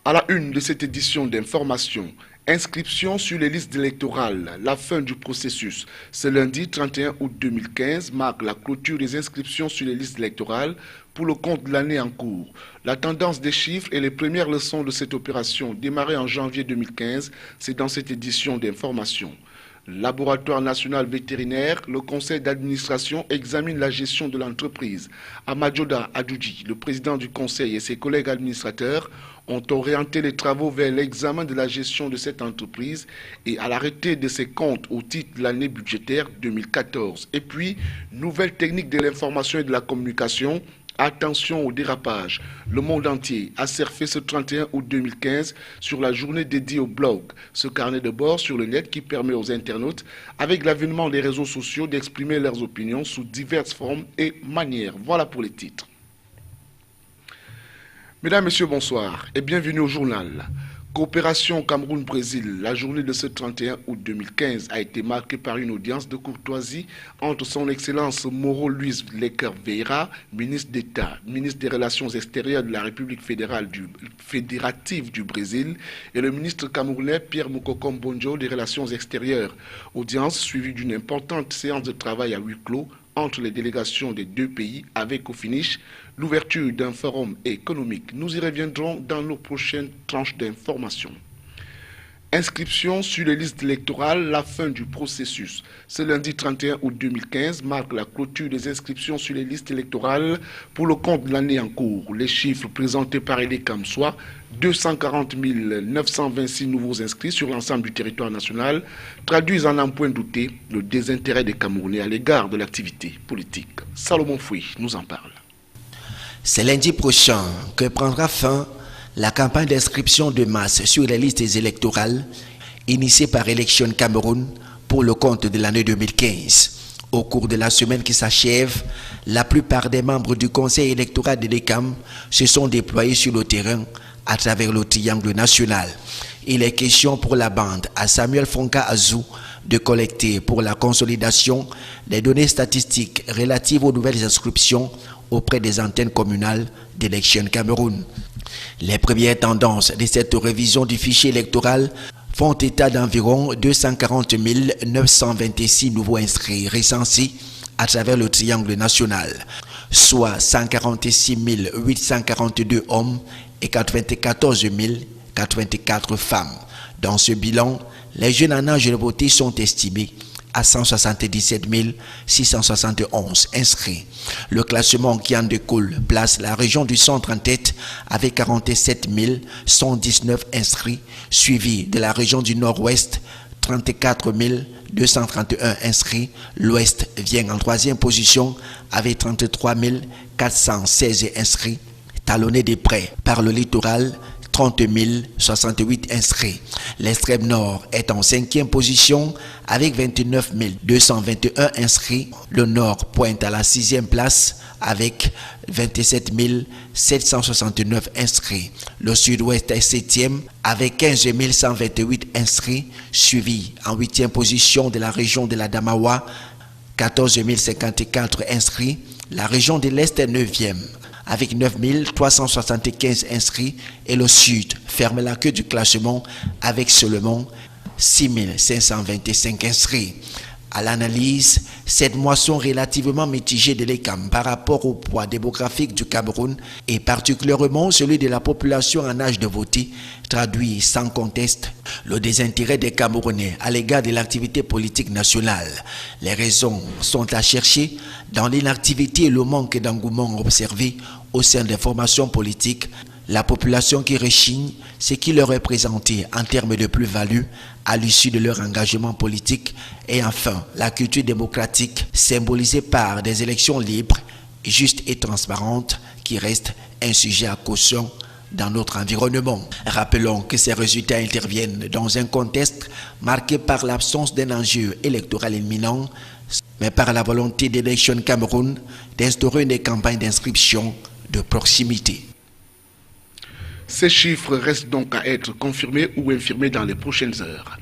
À la une de cette édition d'information, inscription sur les listes électorales, la fin du processus. Ce lundi 31 août 2015 marque la clôture des inscriptions sur les listes électorales pour le compte de l'année en cours. La tendance des chiffres et les premières leçons de cette opération démarrée en janvier 2015, c'est dans cette édition d'information. Laboratoire national vétérinaire, le conseil d'administration examine la gestion de l'entreprise. Amadjoda Adjoudji, le président du conseil et ses collègues administrateurs ont orienté les travaux vers l'examen de la gestion de cette entreprise et à l'arrêté de ses comptes au titre de l'année budgétaire 2014. Et puis, nouvelle technique de l'information et de la communication. Attention au dérapage. Le monde entier a surfé ce 31 août 2015 sur la journée dédiée au blog, ce carnet de bord sur le net qui permet aux internautes, avec l'avènement des réseaux sociaux, d'exprimer leurs opinions sous diverses formes et manières. Voilà pour les titres. Mesdames, Messieurs, bonsoir et bienvenue au journal. Coopération Cameroun-Brésil, la journée de ce 31 août 2015 a été marquée par une audience de courtoisie entre son Excellence Moro Luis Lecker Vieira, ministre d'État, ministre des Relations extérieures de la République fédérative du Brésil, et le ministre camerounais Pierre Moukokom Bonjo des Relations extérieures. Audience suivie d'une importante séance de travail à huis clos entre les délégations des deux pays avec au finish l'ouverture d'un forum économique. Nous y reviendrons dans nos prochaines tranches d'informations. Inscription sur les listes électorales, la fin du processus. Ce lundi 31 août 2015 marque la clôture des inscriptions sur les listes électorales pour le compte de l'année en cours. Les chiffres présentés par EDECAM, soit 240 926 nouveaux inscrits sur l'ensemble du territoire national, traduisent en un point douté le désintérêt des Camerounais à l'égard de l'activité politique. Salomon Fouy nous en parle. C'est lundi prochain que prendra fin la campagne d'inscription de masse sur les listes électorales initiée par Élections Cameroun pour le compte de l'année 2015. Au cours de la semaine qui s'achève, la plupart des membres du conseil électoral de l'ECAM se sont déployés sur le terrain à travers le triangle national. Il est question pour la bande à Samuel Fonka Azou de collecter pour la consolidation des données statistiques relatives aux nouvelles inscriptions auprès des antennes communales d'Élections Cameroun. Les premières tendances de cette révision du fichier électoral font état d'environ 240 926 nouveaux inscrits recensés à travers le triangle national, soit 146 842 hommes et 94 084 femmes. Dans ce bilan, les jeunes en âge de voter sont estimés à 177 671 inscrits. Le classement qui en découle place la région du centre en tête avec 47 119 inscrits, suivi de la région du nord-ouest, 34 231 inscrits. L'ouest vient en troisième position avec 33 416 inscrits, talonné de près par le littoral, 30 068 inscrits. L'extrême nord est en cinquième position avec 29 221 inscrits. Le nord pointe à la sixième place avec 27 769 inscrits. Le sud-ouest est septième avec 15 128 inscrits, suivi en huitième position de la région de la Damawa, 14 054 inscrits. La région de l'Est est neuvième avec 9 375 inscrits, et le Sud ferme la queue du classement avec seulement 6 525 inscrits. À l'analyse, cette moisson relativement mitigée de l'ECAM par rapport au poids démographique du Cameroun et particulièrement celui de la population en âge de voter traduit sans conteste le désintérêt des Camerounais à l'égard de l'activité politique nationale. Les raisons sont à chercher dans l'inactivité et le manque d'engouement observé au sein des formations politiques, la population qui rechigne ce qui leur est présenté en termes de plus-value à l'issue de leur engagement politique, et enfin la culture démocratique symbolisée par des élections libres, justes et transparentes qui restent un sujet à caution dans notre environnement. Rappelons que ces résultats interviennent dans un contexte marqué par l'absence d'un enjeu électoral imminent, mais par la volonté d'Élections Cameroun d'instaurer une campagne d'inscription de proximité. Ces chiffres restent donc à être confirmés ou infirmés dans les prochaines heures.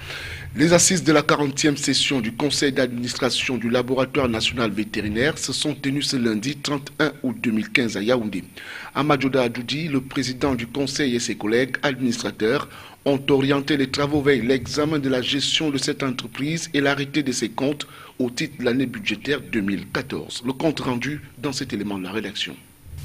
Les assises de la 40e session du conseil d'administration du laboratoire national vétérinaire se sont tenues ce lundi 31 août 2015 à Yaoundé. Amadjoda Adoudi, le président du conseil et ses collègues administrateurs ont orienté les travaux vers l'examen de la gestion de cette entreprise et l'arrêté de ses comptes au titre de l'année budgétaire 2014. Le compte rendu dans cet élément de la rédaction.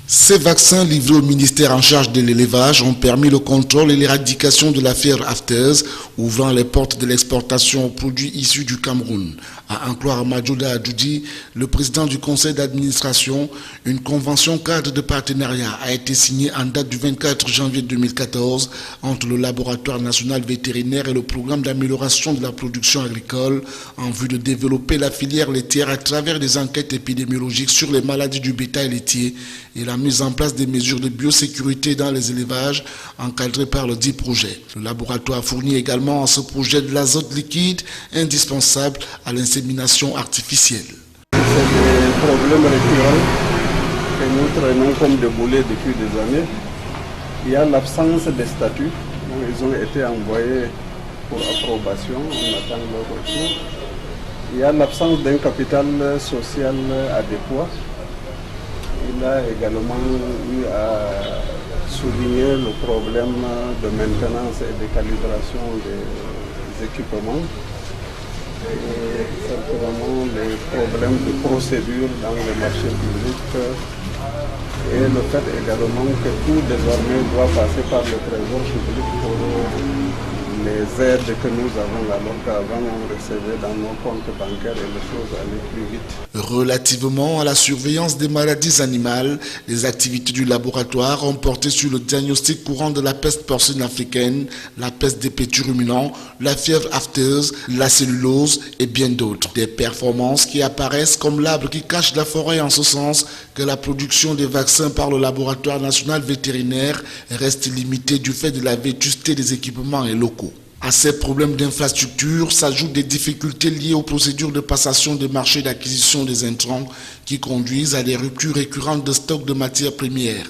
Ces vaccins livrés au ministère en charge de l'élevage ont permis le contrôle et l'éradication de la fièvre afteuse, ouvrant les portes de l'exportation aux produits issus du Cameroun. À en croire Amadjoda Adoudi, le président du conseil d'administration, une convention cadre de partenariat a été signée en date du 24 janvier 2014 entre le laboratoire national vétérinaire et le programme d'amélioration de la production agricole en vue de développer la filière laitière à travers des enquêtes épidémiologiques sur les maladies du bétail laitier et la mise en place des mesures de biosécurité dans les élevages encadrées par le dit projet. Le laboratoire fournit également à ce projet de l'azote liquide indispensable à l'insémination artificielle. C'est des problèmes récurrents que nous traînons comme des boulets depuis des années. Il y a l'absence des statuts, donc ils ont été envoyés pour approbation, on attend leur retour. Il y a l'absence d'un capital social adéquat. Il a également eu à souligner le problème de maintenance et de calibration des équipements et certainement les problèmes de procédure dans les marchés publics et le fait également que tout désormais doit passer par le trésor public pour les aides que nous avons, alors qu'avant on recevait dans nos comptes bancaires et les choses allaient plus vite. Relativement à la surveillance des maladies animales, les activités du laboratoire ont porté sur le diagnostic courant de la peste porcine africaine, la peste des petits ruminants, la fièvre afteuse, la cellulose et bien d'autres. Des performances qui apparaissent comme l'arbre qui cache la forêt en ce sens que la production des vaccins par le laboratoire national vétérinaire reste limitée du fait de la vétusté des équipements et locaux. À ces problèmes d'infrastructure s'ajoutent des difficultés liées aux procédures de passation des marchés d'acquisition des intrants qui conduisent à des ruptures récurrentes de stock de matières premières.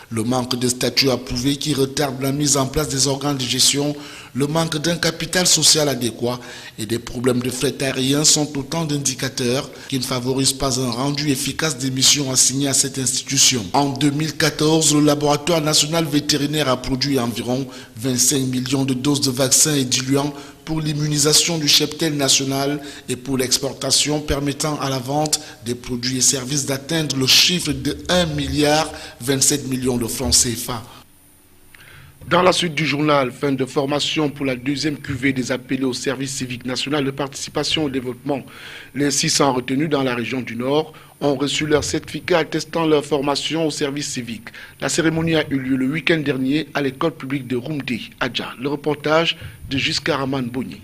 Le manque de statuts approuvés qui retarde la mise en place des organes de gestion, le manque d'un capital social adéquat et des problèmes de fret aérien sont autant d'indicateurs qui ne favorisent pas un rendu efficace des missions assignées à cette institution. En 2014, le laboratoire national vétérinaire a produit environ 25 millions de doses de vaccins et diluants pour l'immunisation du cheptel national et pour l'exportation permettant à la vente des produits et services d'atteindre le chiffre de 1,27 milliard de francs CFA. Dans la suite du journal, fin de formation pour la deuxième cuvée des appelés au service civique national de participation au développement. Les 600 retenus dans la région du Nord ont reçu leur certificat attestant leur formation au service civique. La cérémonie a eu lieu le week-end dernier à l'école publique de Rumdi, Adja. Le reportage de Jusqu'Araman Boni.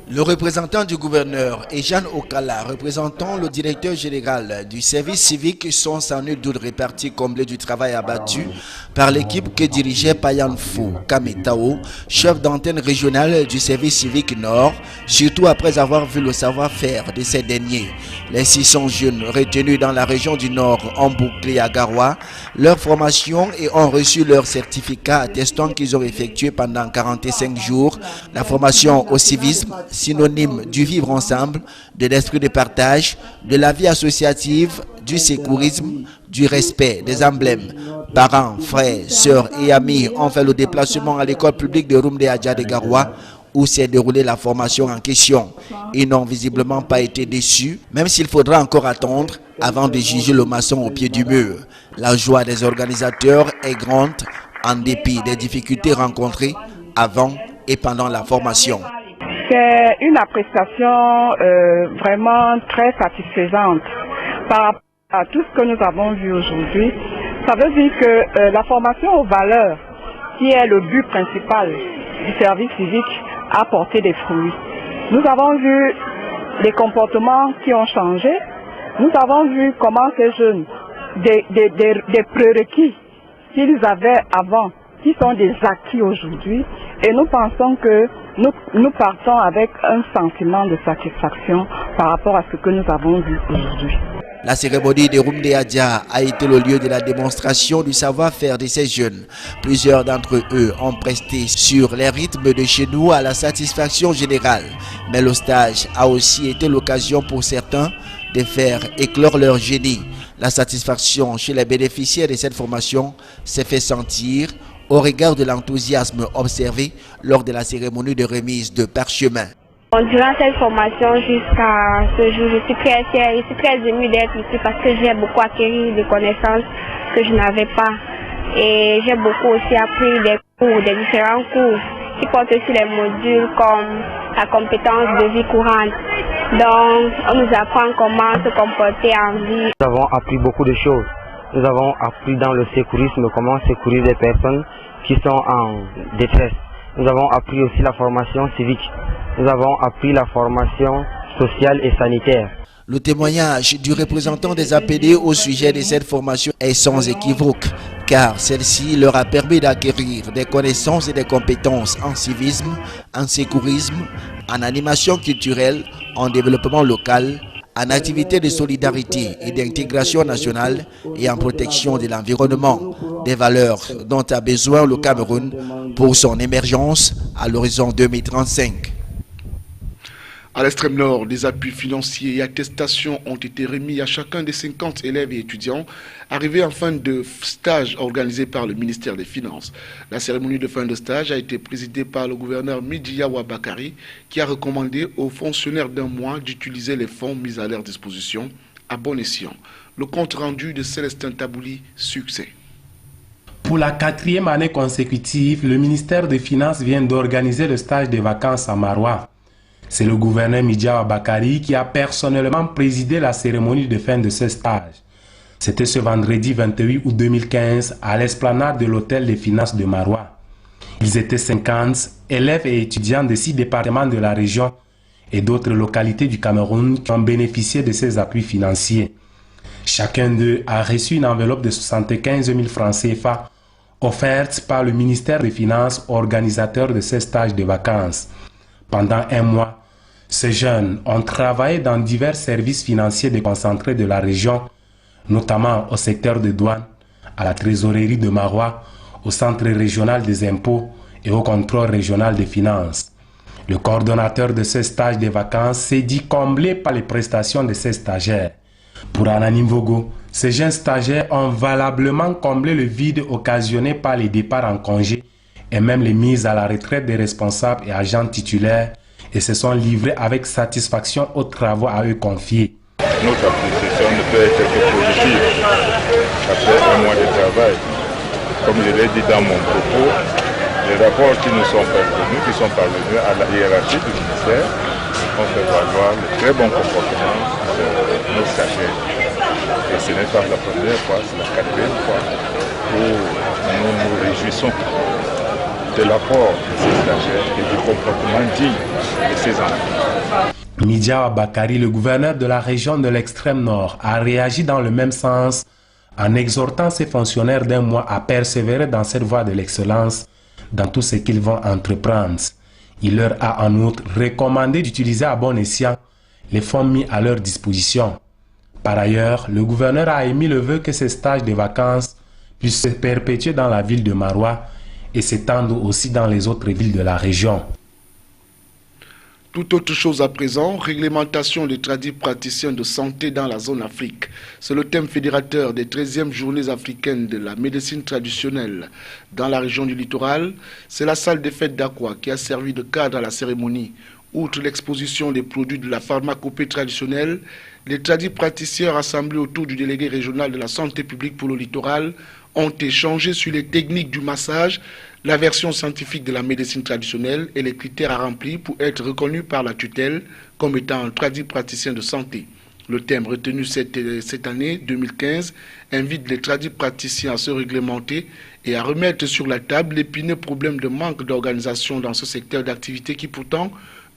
Le représentant du gouverneur et Jeanne Okala, représentant le directeur général du service civique, sont sans nul doute répartis comblés du travail abattu par l'équipe que dirigeait Payan Fou Kametao, chef d'antenne régionale du service civique Nord, surtout après avoir vu le savoir-faire de ces derniers. Les 600 jeunes retenus dans la région du Nord ont bouclé à Garoua leur formation et ont reçu leur certificat attestant qu'ils ont effectué pendant 45 jours la formation au civisme, synonyme du vivre ensemble, de l'esprit de partage, de la vie associative, du sécurisme, du respect des emblèmes. Parents, frères, sœurs et amis ont fait le déplacement à l'école publique de Rumdi Adja de Garoua où s'est déroulée la formation en question. Ils n'ont visiblement pas été déçus, même s'il faudra encore attendre avant de juger le maçon au pied du mur. La joie des organisateurs est grande en dépit des difficultés rencontrées avant et pendant la formation. C'est une appréciation vraiment très satisfaisante par rapport à tout ce que nous avons vu aujourd'hui. Ça veut dire que la formation aux valeurs, qui est le but principal du service civique, a porté des fruits. Nous avons vu les comportements qui ont changé. Nous avons vu comment ces jeunes, des prérequis qu'ils avaient avant, qui sont des acquis aujourd'hui, et nous pensons que nous partons avec un sentiment de satisfaction par rapport à ce que nous avons vu aujourd'hui. La cérémonie de Rumde Adja a été le lieu de la démonstration du savoir-faire de ces jeunes. Plusieurs d'entre eux ont presté sur les rythmes de chez nous à la satisfaction générale. Mais le stage a aussi été l'occasion pour certains de faire éclore leur génie. La satisfaction chez les bénéficiaires de cette formation s'est fait sentir au regard de l'enthousiasme observé lors de la cérémonie de remise de parchemin. Durant cette formation jusqu'à ce jour, je suis très fière, je suis très émue d'être ici parce que j'ai beaucoup acquis des connaissances que je n'avais pas. Et j'ai beaucoup aussi appris des différents cours qui portent sur les modules comme la compétence de vie courante. Donc, on nous apprend comment se comporter en vie. Nous avons appris beaucoup de choses. Nous avons appris dans le secourisme comment secourir des personnes qui sont en détresse. Nous avons appris aussi la formation civique. Nous avons appris la formation sociale et sanitaire. Le témoignage du représentant des APD au sujet de cette formation est sans équivoque, car celle-ci leur a permis d'acquérir des connaissances et des compétences en civisme, en secourisme, en animation culturelle, en développement local, en activité de solidarité et d'intégration nationale et en protection de l'environnement, des valeurs dont a besoin le Cameroun pour son émergence à l'horizon 2035. À l'extrême nord, des appuis financiers et attestations ont été remis à chacun des 50 élèves et étudiants arrivés en fin de stage organisé par le ministère des Finances. La cérémonie de fin de stage a été présidée par le gouverneur Midia Wabakari qui a recommandé aux fonctionnaires d'un mois d'utiliser les fonds mis à leur disposition à bon escient. Le compte rendu de Célestin Tabouli, succès. Pour la 4e année consécutive, le ministère des Finances vient d'organiser le stage de vacances à Maroua. C'est le gouverneur Midia Wabakari qui a personnellement présidé la cérémonie de fin de ce stage. C'était ce vendredi 28 août 2015 à l'esplanade de l'hôtel des Finances de Maroua. Ils étaient 50 élèves et étudiants de 6 départements de la région et d'autres localités du Cameroun qui ont bénéficié de ces appuis financiers. Chacun d'eux a reçu une enveloppe de 75 000 francs CFA offerte par le ministère des Finances, organisateur de ces stages de vacances. Pendant un mois, ces jeunes ont travaillé dans divers services financiers déconcentrés de la région, notamment au secteur de douane, à la trésorerie de Maroua, au centre régional des impôts et au contrôle régional des finances. Le coordonnateur de ce stage de vacances s'est dit comblé par les prestations de ces stagiaires. Pour Ananim Vogo, ces jeunes stagiaires ont valablement comblé le vide occasionné par les départs en congé et même les mises à la retraite des responsables et agents titulaires et se sont livrés avec satisfaction aux travaux à eux confiés. Notre appréciation ne peut être que positive après un mois de travail. Comme je l'ai dit dans mon propos, les rapports qui nous sont parvenus à la hiérarchie du ministère ont fait valoir le très bon comportement de nos stagiaires. Et ce n'est pas la première fois, c'est la 4e fois où nous nous réjouissons de l'apport de ces stagiaires et du comportement digne de ces enfants. Midia Wabakari, le gouverneur de la région de l'extrême nord, a réagi dans le même sens en exhortant ses fonctionnaires d'un mois à persévérer dans cette voie de l'excellence dans tout ce qu'ils vont entreprendre. Il leur a en outre recommandé d'utiliser à bon escient les fonds mis à leur disposition. Par ailleurs, le gouverneur a émis le vœu que ces stages de vacances puissent se perpétuer dans la ville de Maroua et s'étendre aussi dans les autres villes de la région. Toute autre chose à présent, réglementation des praticiens de santé dans la zone Afrique. C'est le thème fédérateur des 13e journées africaines de la médecine traditionnelle. Dans la région du littoral, c'est la salle des fêtes d'Aqua qui a servi de cadre à la cérémonie. Outre l'exposition des produits de la pharmacopée traditionnelle, les praticiens rassemblés autour du délégué régional de la santé publique pour le littoral ont échangé sur les techniques du massage, la version scientifique de la médecine traditionnelle et les critères à remplir pour être reconnu par la tutelle comme étant un praticien de santé. Le thème retenu cette année 2015 invite les praticiens à se réglementer et à remettre sur la table l'épineux problème de manque d'organisation dans ce secteur d'activité qui pourtant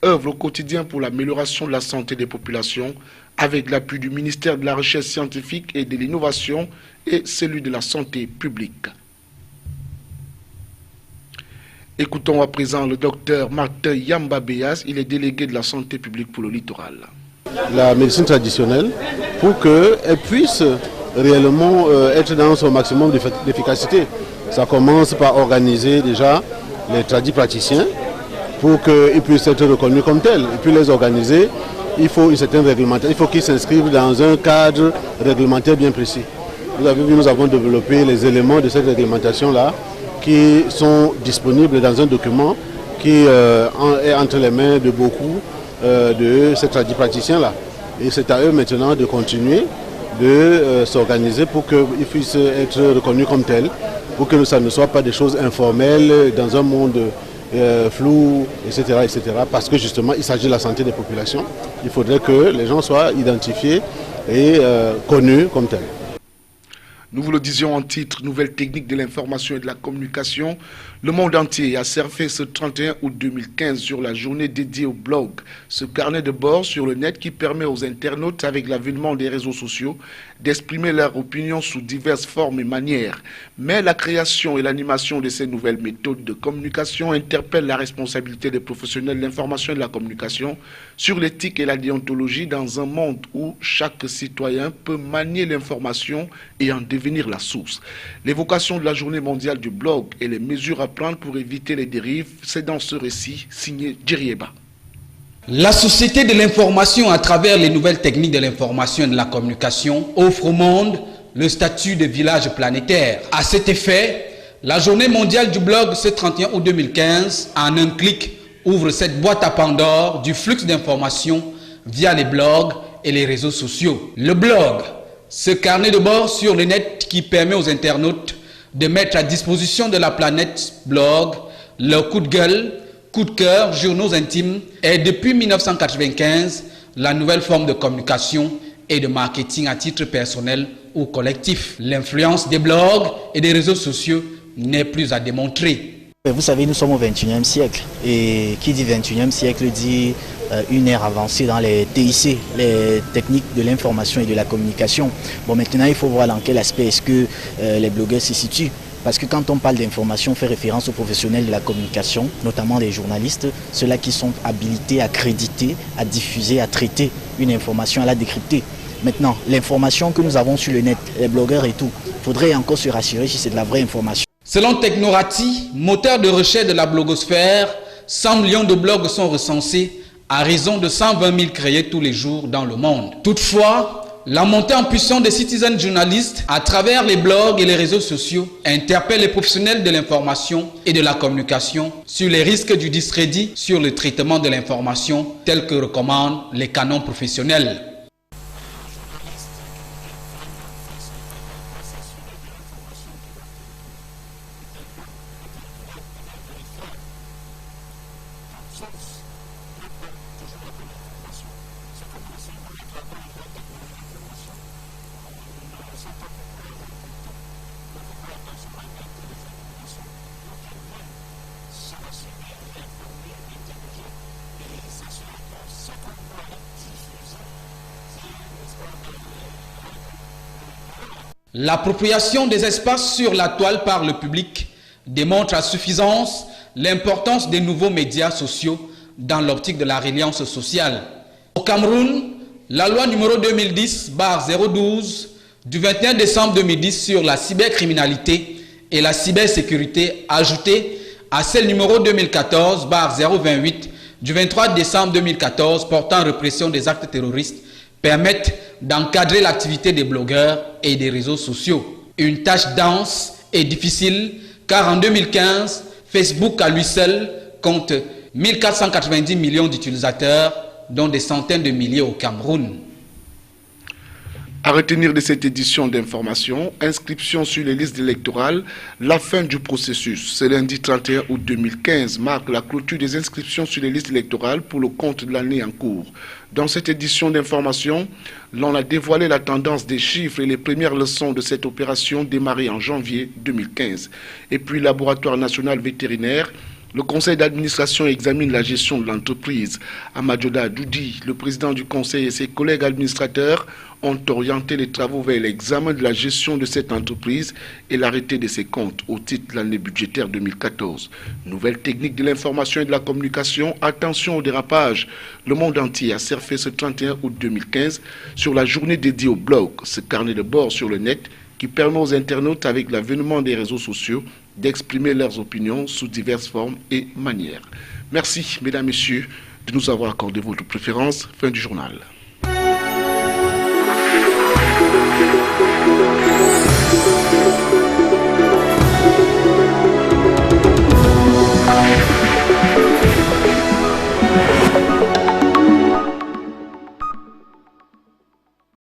œuvre au quotidien pour l'amélioration de la santé des populations avec l'appui du ministère de la Recherche scientifique et de l'Innovation et celui de la Santé publique. Écoutons à présent le docteur Martin Yamba Béas, il est délégué de la santé publique pour le littoral. la médecine traditionnelle pour qu'elle puisse réellement être dans son maximum d'efficacité. Ça commence par organiser déjà les praticiens pour qu'ils puissent être reconnus comme tels. Et puis les organiser, il faut une certaine réglementation, il faut qu'ils s'inscrivent dans un cadre réglementaire bien précis. Vous avez vu, nous avons développé les éléments de cette réglementation-là qui sont disponibles dans un document qui est entre les mains de beaucoup de ces praticiens-là. Et c'est à eux maintenant de continuer de s'organiser pour qu'ils puissent être reconnus comme tels, pour que ça ne soit pas des choses informelles dans un monde flou, etc., etc. Parce que justement, il s'agit de la santé des populations. Il faudrait que les gens soient identifiés et connus comme tels. Nous vous le disions en titre, nouvelle technique de l'information et de la communication. Le monde entier a surfé ce 31 août 2015 sur la journée dédiée au blog, ce carnet de bord sur le net qui permet aux internautes, avec l'avènement des réseaux sociaux, d'exprimer leur opinion sous diverses formes et manières. Mais la création et l'animation de ces nouvelles méthodes de communication interpellent la responsabilité des professionnels de l'information et de la communication sur l'éthique et la déontologie dans un monde où chaque citoyen peut manier l'information et en devenir la source. L'évocation de la journée mondiale du blog et les mesures à prendre pour éviter les dérives, c'est dans ce récit signé Djerieba. La société de l'information, à travers les nouvelles techniques de l'information et de la communication, offre au monde le statut de village planétaire. À cet effet, la journée mondiale du blog ce 31 août 2015, en un clic, ouvre cette boîte à Pandore du flux d'informations via les blogs et les réseaux sociaux. Le blog, ce carnet de bord sur le net qui permet aux internautes de mettre à disposition de la planète blog leurs coups de gueule, coups de cœur, journaux intimes, est depuis 1995 la nouvelle forme de communication et de marketing à titre personnel ou collectif. L'influence des blogs et des réseaux sociaux n'est plus à démontrer. Vous savez, nous sommes au XXIe siècle et qui dit XXIe siècle dit une ère avancée dans les TIC, les techniques de l'information et de la communication. Bon, maintenant, il faut voir dans quel aspect est-ce que les blogueurs se situent. Parce que quand on parle d'information, on fait référence aux professionnels de la communication, notamment les journalistes, ceux-là qui sont habilités, accrédités, à diffuser, à traiter une information, à la décrypter. Maintenant, l'information que nous avons sur le net, les blogueurs et tout, il faudrait encore se rassurer si c'est de la vraie information. Selon Technorati, moteur de recherche de la blogosphère, 100 millions de blogs sont recensés à raison de 120 000 créés tous les jours dans le monde. Toutefois, la montée en puissance des citizen journalistes à travers les blogs et les réseaux sociaux interpelle les professionnels de l'information et de la communication sur les risques du discrédit sur le traitement de l'information tel que recommandent les canons professionnels. L'appropriation des espaces sur la toile par le public démontre à suffisance l'importance des nouveaux médias sociaux dans l'optique de la résilience sociale. Au Cameroun, la loi numéro 2010/012 du 21 décembre 2010 sur la cybercriminalité et la cybersécurité, ajoutée à celle numéro 2014/028 du 23 décembre 2014 portant répression des actes terroristes, permettent d'encadrer l'activité des blogueurs et des réseaux sociaux. Une tâche dense et difficile car en 2015, Facebook à lui seul compte 1490 millions d'utilisateurs, dont des centaines de milliers au Cameroun. À retenir de cette édition d'information, inscription sur les listes électorales, la fin du processus. Ce lundi 31 août 2015 marque la clôture des inscriptions sur les listes électorales pour le compte de l'année en cours. Dans cette édition d'information, l'on a dévoilé la tendance des chiffres et les premières leçons de cette opération démarrée en janvier 2015. Et puis, le Laboratoire national vétérinaire Le conseil d'administration examine la gestion de l'entreprise. Amadjoda Doudi, le président du conseil et ses collègues administrateurs ont orienté les travaux vers l'examen de la gestion de cette entreprise et l'arrêté de ses comptes au titre de l'année budgétaire 2014. Nouvelle technique de l'information et de la communication, attention au dérapage. Le monde entier a surfé ce 31 août 2015 sur la journée dédiée au blog, ce carnet de bord sur le net qui permet aux internautes, avec l'avènement des réseaux sociaux, d'exprimer leurs opinions sous diverses formes et manières. Merci, mesdames, messieurs, de nous avoir accordé votre préférence. Fin du journal.